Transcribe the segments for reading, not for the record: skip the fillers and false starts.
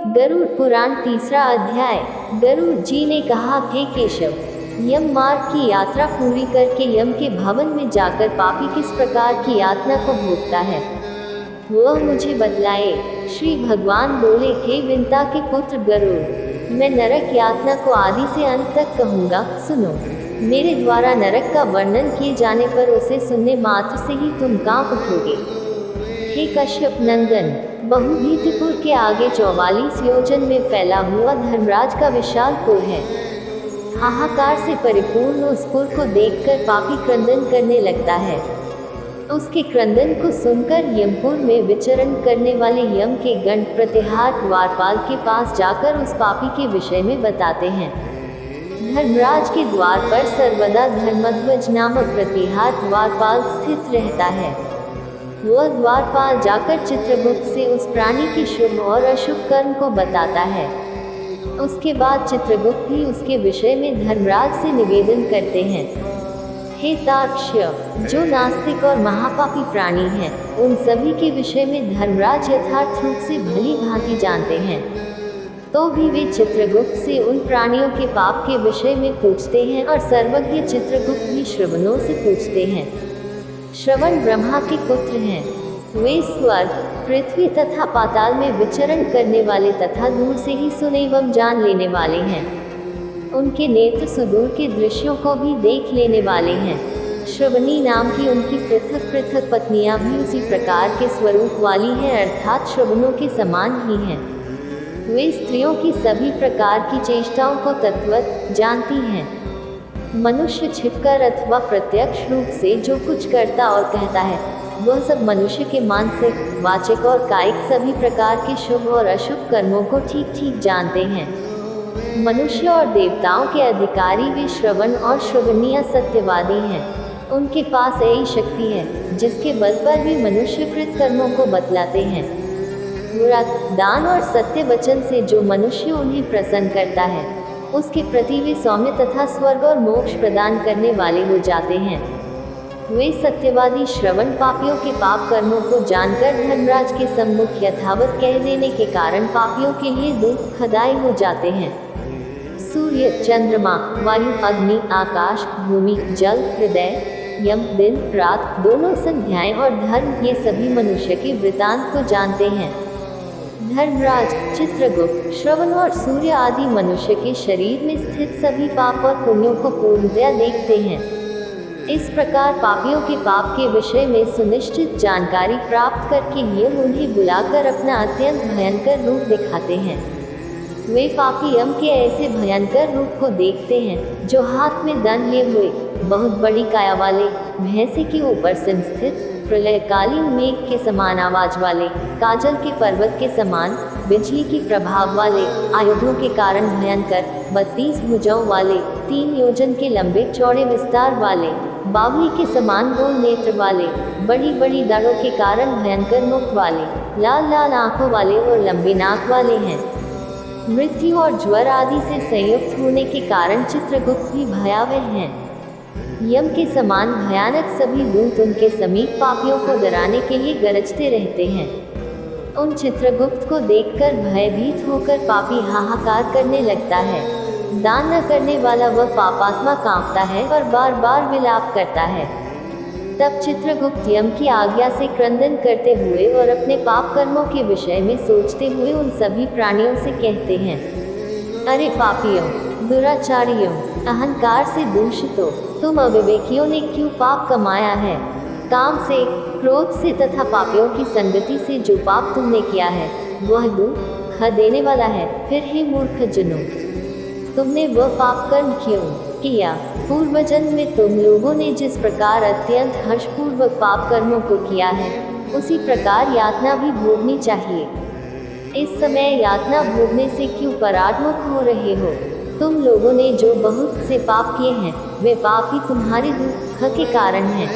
गरुड़ पुराण तीसरा अध्याय। गरुड़ जी ने कहा, हे केशव, यम मार्ग की यात्रा पूरी करके यम के भवन में जाकर पापी किस प्रकार की यातना को भोगता है, वह मुझे बतलाए। श्री भगवान बोले, हे विंता के पुत्र गरुड़, मैं नरक यातना को आदि से अंत तक कहूँगा, सुनो। मेरे द्वारा नरक का वर्णन किए जाने पर उसे सुनने मात्र से ही तुम कांप उठोगे। हे कश्यप नंदन, बहुभीतिपुर के आगे 44 योजन में फैला हुआ धर्मराज का विशाल पुर है। हाहाकार से परिपूर्ण उस पुर को देखकर पापी क्रंदन करने लगता है। उसके क्रंदन को सुनकर यमपुर में विचरण करने वाले यम के गण प्रतिहार द्वारपाल के पास जाकर उस पापी के विषय में बताते हैं। धर्मराज के द्वार पर सर्वदा धर्मध्वज नामक प्रतिहार द्वारपाल स्थित रहता है। वह द्वारपाल जाकर चित्रगुप्त से उस प्राणी के शुभ और अशुभ कर्म को बताता है। उसके बाद चित्रगुप्त भी उसके विषय में धर्मराज से निवेदन करते हैं। हे तार्क्ष्य, जो नास्तिक और महापापी प्राणी हैं, उन सभी के विषय में धर्मराज यथार्थ रूप से भली भांति जानते हैं। तो भी वे चित्रगुप्त से उन प्राणियों के पाप के विषय में पूछते हैं और सर्वज्ञ चित्रगुप्त भी श्रवणों से पूछते हैं। श्रवण ब्रह्मा के पुत्र हैं। वे स्वर्ग, पृथ्वी तथा पाताल में विचरण करने वाले तथा दूर से ही सुने एवं जान लेने वाले हैं। उनके नेत्र सुदूर के दृश्यों को भी देख लेने वाले हैं। श्रवणी नाम की उनकी पृथक पृथक पत्नियां भी उसी प्रकार के स्वरूप वाली हैं, अर्थात श्रवणों के समान ही हैं। वे स्त्रियों की सभी प्रकार की चेष्टाओं को तत्वत जानती हैं। मनुष्य छिपकर अथवा प्रत्यक्ष रूप से जो कुछ करता और कहता है, वह सब मनुष्य के मानसिक, वाचिक और कायिक सभी प्रकार के शुभ और अशुभ कर्मों को ठीक ठीक जानते हैं। मनुष्य और देवताओं के अधिकारी वे श्रवण और श्रवणीय सत्यवादी हैं। उनके पास यही शक्ति है जिसके बल पर वे मनुष्यकृत कर्मों को बतलाते हैं। व्रत, दान और सत्य वचन से जो मनुष्य उन्हें प्रसन्न करता है, उसके प्रति वे सौम्य तथा स्वर्ग और मोक्ष प्रदान करने वाले हो जाते हैं। वे सत्यवादी श्रवण पापियों के पाप कर्मों को जानकर धर्मराज के सम्मुख यथावत कह देने के कारण पापियों के लिए दुखदायी हो जाते हैं। सूर्य, चंद्रमा, वायु, अग्नि, आकाश, भूमि, जल, हृदय, यम, दिन रात, दोनों संध्याएं और धर्म, ये सभी मनुष्य के वृतांत को जानते हैं। धर्मराज, चित्रगुप्त, श्रवण और सूर्य आदि मनुष्य के शरीर में स्थित सभी पाप और पुण्यों को पूर्णतया देखते हैं। इस प्रकार पापियों के पाप के विषय में सुनिश्चित जानकारी प्राप्त करके यम उन्हें बुलाकर अपना अत्यंत भयंकर रूप दिखाते हैं। वे पापी यम के ऐसे भयंकर रूप को देखते हैं, जो हाथ में दंड लिए हुए, बहुत बड़ी काया वाले, भैंसे के ऊपर सिंह स्थित, प्रलयकालीन मेघ के समान आवाज वाले, काजल के पर्वत के समान, बिजली की प्रभाव वाले, आयुधों के कारण भयंकर, 32 भुजाओं वाले, 3 योजन के लंबे चौड़े विस्तार वाले, बावली के समान गोल नेत्र वाले, बड़ी बड़ी दाढ़ों के कारण भयंकर मुख वाले, लाल लाल आंखों वाले और लंबी नाक वाले हैं। मृत्यु और ज्वर आदि से संयुक्त होने के कारण चित्रगुप्त भी भयावह हैं। यम के समान भयानक सभी दूत उनके समीप पापियों को डराने के लिए गरजते रहते हैं। उन चित्रगुप्त को देखकर भयभीत होकर पापी हाहाकार करने लगता है। दान न करने वाला वह पापात्मा कांपता है और बार बार विलाप करता है। तब चित्रगुप्त यम की आज्ञा से क्रंदन करते हुए और अपने पाप कर्मों के विषय में सोचते हुए उन सभी प्राणियों से कहते हैं, अरे पापियों, दुराचारियों, अहंकार से दूषितों, तुम अविवेकियों ने क्यों पाप कमाया है? काम से, क्रोध से तथा पापियों की संगति से जो पाप तुमने किया है, वह दुख देने वाला है। फिर हे मूर्ख जनों, तुमने वह पाप कर्म क्यों किया? पूर्व जन्म में तुम लोगों ने जिस प्रकार अत्यंत हर्षपूर्वक पाप कर्मों को किया है, उसी प्रकार यातना भी भोगनी चाहिए। इस समय यातना भोगने से क्यों पराडमुख हो रहे हो? तुम लोगों ने जो बहुत से पाप किए हैं, वे पाप ही तुम्हारे दुख के कारण हैं।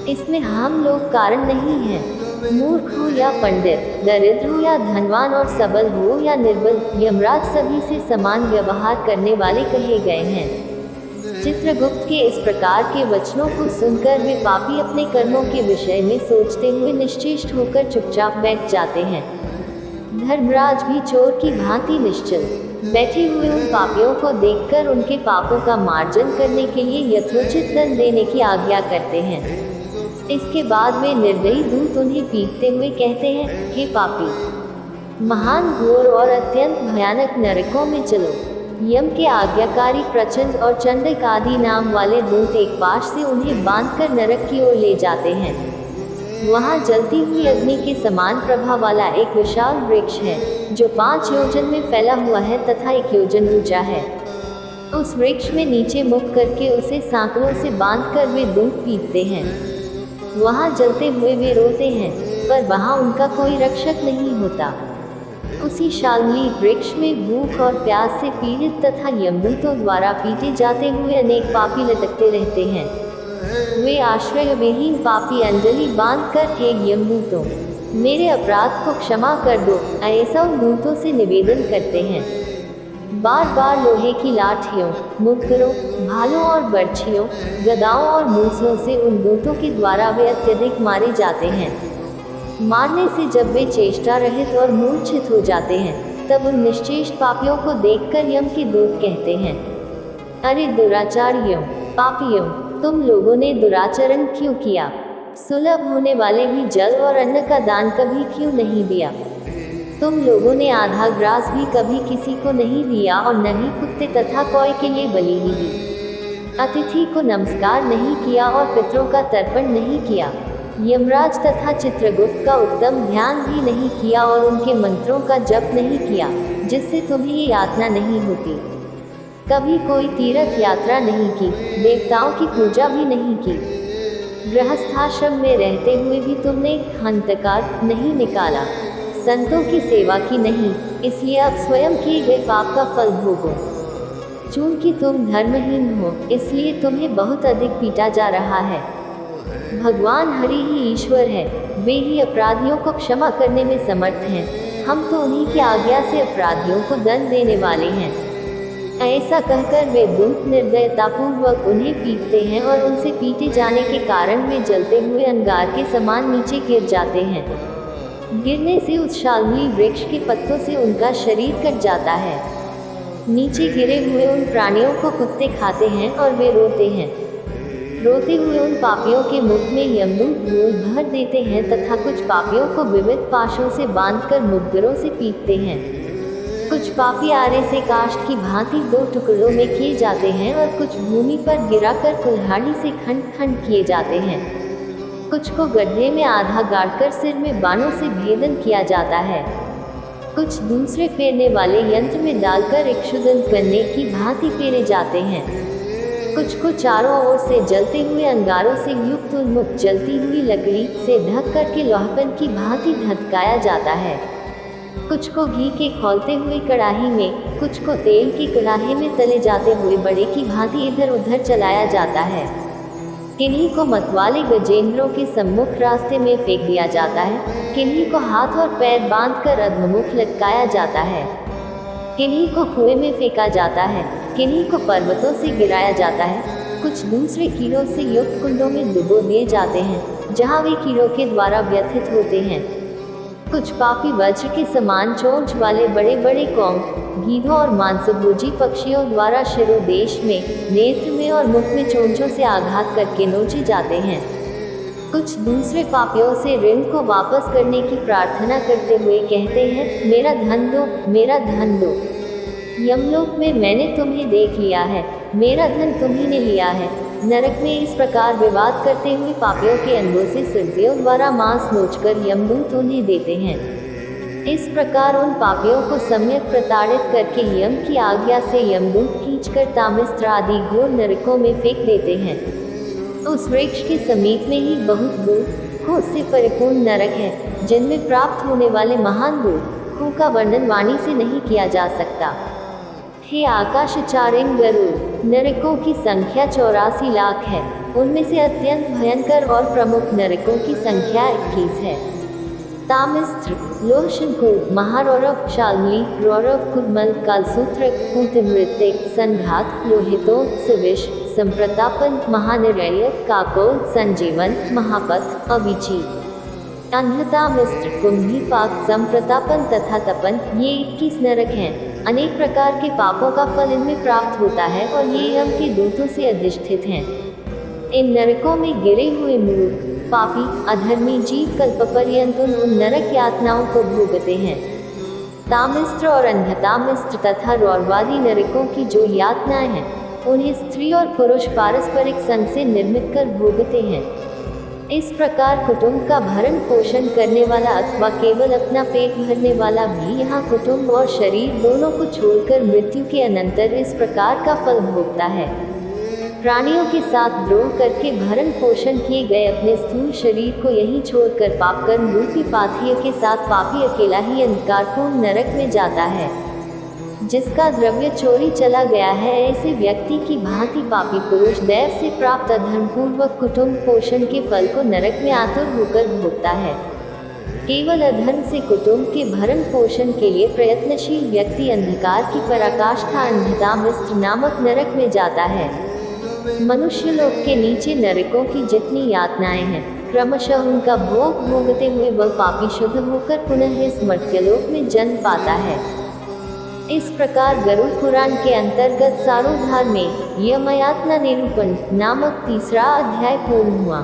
इसमें हम लोग कारण नहीं हैं। मूर्ख हो या पंडित, दरिद्र हो या धनवान और सबल हो या निर्बल, यमराज सभी से समान व्यवहार करने वाले कहे गए हैं। चित्रगुप्त के इस प्रकार के वचनों को सुनकर वे पापी अपने कर्मों के विषय में सोचते हुए निश्चेष्ट होकर चुपचाप बैठ जाते हैं। धर्मराज भी चोर की भांति निश्चल बैठे हुए उन पापियों को देखकर उनके पापों का मार्जन करने के लिए यथोचित दंड देने की आज्ञा करते हैं। इसके बाद वे निर्दयी दूत उन्हें पीटते हुए कहते हैं, हे पापी, महान घोर और अत्यंत भयानक नरकों में चलो। यम के आज्ञाकारी प्रचंड और चंडक आदि नाम वाले दूत एक पाश से उन्हें बांधकर नरक की ओर ले जाते हैं। वहां जलती हुई अग्नि के समान प्रभा वाला एक विशाल वृक्ष है, जो 5 योजन में फैला हुआ है तथा 1 योजन ऊंचा है। उस वृक्ष में नीचे मुख करके उसे सांकड़ों से बांधकर वे दूत पीटते हैं। वहां जलते हुए वे रोते हैं, पर वहां उनका कोई रक्षक नहीं होता। उसी शाल्मली वृक्ष में भूख और प्यास से पीड़ित तथा यमदूतों द्वारा पीटे जाते हुए अनेक पापी लटकते रहते हैं। वे आश्रय विहीन पापी अंजलि बांधकर, हे यमदूतों, मेरे अपराध को क्षमा कर दो, ऐसा उन दूतों से निवेदन करते हैं। बार बार लोहे की लाठियों, मुक्करों, भालों और बर्छियों, गदाओं और मूसलों से उन दूतों के द्वारा वे अत्यधिक मारे जाते हैं। मारने से जब वे चेष्टा रहित और मूर्छित हो जाते हैं, तब उन निश्चेष्ट पापियों को देखकर यम के दूत कहते हैं, अरे दुराचारियों, पापियों, तुम लोगों ने दुराचरण क्यों किया? सुलभ होने वाले भी जल और अन्न का दान कभी क्यों नहीं दिया? तुम लोगों ने आधा ग्रास भी कभी किसी को नहीं दिया और न ही कुत्ते तथा कौए के लिए बलि ही दी। अतिथि को नमस्कार नहीं किया और पितरों का तर्पण नहीं किया। यमराज तथा चित्रगुप्त का उत्तम ध्यान भी नहीं किया और उनके मंत्रों का जप नहीं किया, जिससे तुम्हें ये यातना नहीं होती। कभी कोई तीर्थ यात्रा नहीं की, देवताओं की पूजा भी नहीं की। गृहस्थाश्रम में रहते हुए भी तुमने हंतकार नहीं निकाला, संतों की सेवा की नहीं, इसलिए अब स्वयं किए गए पाप का फल भोगो। चूंकि तुम धर्महीन हो, इसलिए तुम्हें बहुत अधिक पीटा जा रहा है। भगवान हरि ही ईश्वर है, वे ही अपराधियों को क्षमा करने में समर्थ हैं। हम तो उन्हीं की आज्ञा से अपराधियों को दंड देने वाले हैं। ऐसा कहकर वे दूत निर्दयतापूर्वक उन्हें पीटते हैं और उनसे पीटे जाने के कारण वे जलते हुए अंगार के समान नीचे गिर जाते हैं। गिरने से उस शाल्मली वृक्ष के पत्तों से उनका शरीर कट जाता है। नीचे गिरे हुए उन प्राणियों को कुत्ते खाते हैं और वे रोते हैं। रोते हुए उन पापियों के मुख में यमदूत धूल भर देते हैं तथा कुछ पापियों को विविध पाशों से बांधकर मुद्गरों से पीटते हैं। कुछ पापी आरे से काष्ठ की भांति 2 टुकड़ों में किए जाते हैं और कुछ भूमि पर गिराकर कुल्हाड़ी से खंड खंड किए जाते हैं। कुछ को गड्ढे में आधा गाड़कर सिर में बाणों से भेदन किया जाता है। कुछ दूसरे फेरने वाले यंत्र में डालकर इक्षुदन करने की भांति फेरे जाते हैं। कुछ को चारों ओर से जलते हुए अंगारों से युक्त उन्मुख जलती हुई लकड़ी से ढक करके लोहपन की भांति धधकाया जाता है। कुछ को घी के खौलते हुए कड़ाही में, कुछ को तेल की कड़ाही में तले जाते हुए बड़े की भांति इधर उधर चलाया जाता है। किन्हीं को मतवाले गजेंद्रों के सम्मुख रास्ते में फेंक दिया जाता है, किन्हीं को हाथ और पैर बांधकर अधोमुख लटकाया जाता है, किन्हीं को कुएं में फेंका जाता है, किन्हीं को पर्वतों से गिराया जाता है। कुछ दूसरे कीड़ों से युक्त कुंडों में डुबो दिए जाते हैं, जहां वे कीड़ों के द्वारा व्यथित होते हैं। कुछ पापी वज्र के समान चोंच वाले बड़े बड़े कौंग, गीधों और मांसभोजी पक्षियों द्वारा शिरोदेश में, नेत्र में और मुख में चोंचों से आघात करके नोचे जाते हैं। कुछ दूसरे पापियों से ऋण को वापस करने की प्रार्थना करते हुए कहते हैं, मेरा धन दो, मेरा धन दो। यमलोक में मैंने तुम्हें देख लिया है, मेरा धन तुम्ही ने लिया है। नरक में इस प्रकार विवाद करते हुए पापियों के अंगों से सिरसियों द्वारा मांस नोचकर यमदूत उन्हें देते हैं। इस प्रकार उन पापियों को सम्यक प्रताड़ित करके यम की आज्ञा से यमदूत खींचकर तामिस्त्र आदि घोर नरकों में फेंक देते हैं। उस वृक्ष के समीप में ही बहुत दुख से परिपूर्ण नरक है, जिनमें प्राप्त होने वाले महान दुखों का वर्णन वाणी से नहीं किया जा सकता। हे आकाशचारिण गरुड़, नरकों की संख्या 84 लाख है। उनमें से अत्यंत भयंकर और प्रमुख नरकों की संख्या 21 है। तामिस्त्र, लोहशंकुर, महारौरव, शाल्मली, रौरव, कुर्मल, कालसूत्र, कूटमृतिक, संघात, लोहितो, सुविश, संप्रतापन, महानिरय, काकोल, संजीवन, महापथ, अविची। अंधता, मिस्र, कुंभी, पाक, संप्रतापन तथा तपन, ये 21 नरक हैं। अनेक प्रकार के पापों का फल इनमें प्राप्त होता है और ये यम के दूतों से अधिष्ठित हैं। इन नरकों में गिरे हुए मूर्ख, पापी, अधर्मी जीव कल्पपर्यंत उन नरक यातनाओं को भोगते हैं। तामिस्त्र और अंधतामिस्त्र तथा रौरवादी नरकों की जो यातनाएं हैं, उन्हें स्त्री और पुरुष पारस्परिक संग से निर्मित कर भोगते हैं। इस प्रकार कुटुंब का भरण पोषण करने वाला अथवा केवल अपना पेट भरने वाला भी यहाँ कुटुंब और शरीर दोनों को छोड़कर मृत्यु के अनंतर इस प्रकार का फल भोगता है। प्राणियों के साथ द्रोह करके भरण पोषण किए गए अपने स्थूल शरीर को यहीं छोड़कर पाप कर्म रूपी पाथेय के साथ पापी अकेला ही अंधकारपूर्ण नरक में जाता है। जिसका द्रव्य चोरी चला गया है, ऐसे व्यक्ति की भांति पापी पुरुष दैव से प्राप्त अधर्मपूर्वक कुटुंब पोषण के फल को नरक में आतुर होकर भोगता है। केवल अधर्म से कुटुंब के भरण पोषण के लिए प्रयत्नशील व्यक्ति अंधकार की पराकाष्ठा अंधतामिस्त्र नामक नरक में जाता है। मनुष्य लोक के नीचे नरकों की जितनी यातनाएं हैं, क्रमशः उनका भोग भोगते हुए वह पापी शुद्ध होकर पुनः इस मर्त्यलोक में जन्म पाता है। इस प्रकार गरुड़ पुराण के अंतर्गत सारोद्धार में यमयातना निरूपण नामक तीसरा अध्याय पूर्ण हुआ।